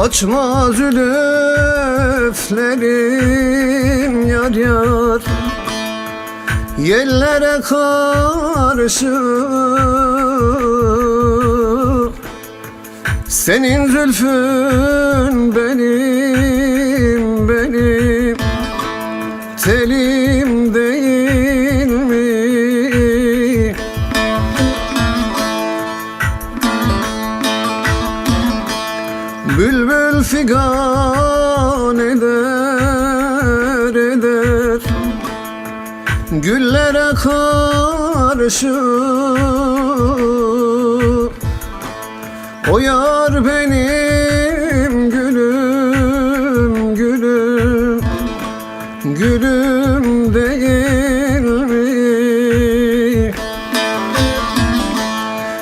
Açma zülüflerim yar yar, yellere karşı. Senin zülfün benim, benim telim değil mi? Bülbül figan eder eder güllere karşı. O yar benim gülüm, gülüm, gülüm değil mi?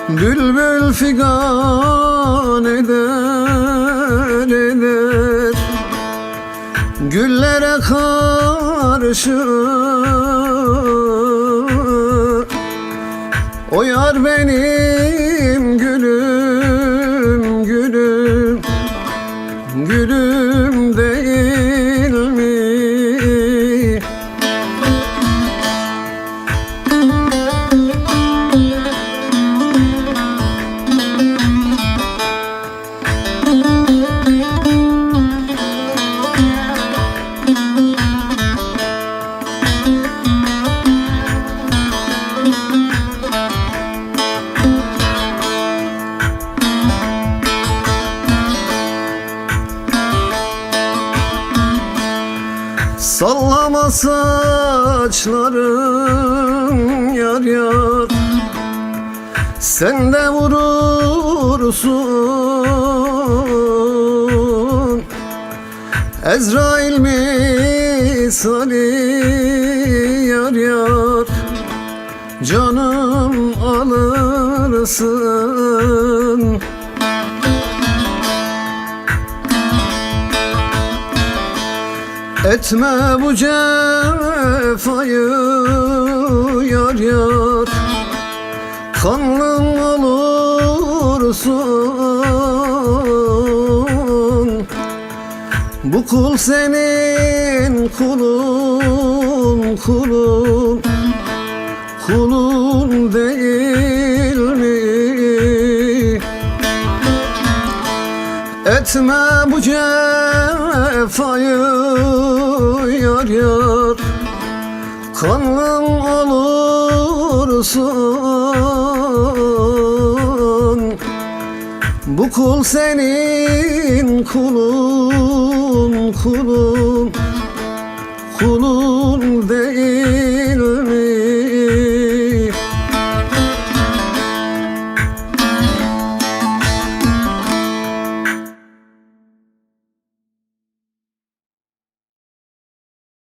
Bülbül figan eder eder güllere karşı. O yar benim gülüm, gülüm, gülüm değil mi? Sallama saçlarım yar yar, sen de vurursun. Ezrail misali yar yar, canım alırsın. Etme bu cefayı yar yar, kanlım olursun. Bu kul senin kulun, kulun, kulun değil mi? Etme bu cefayı yar yar, kanlım olursun. Bu kul senin kulun, kulun, kulun değil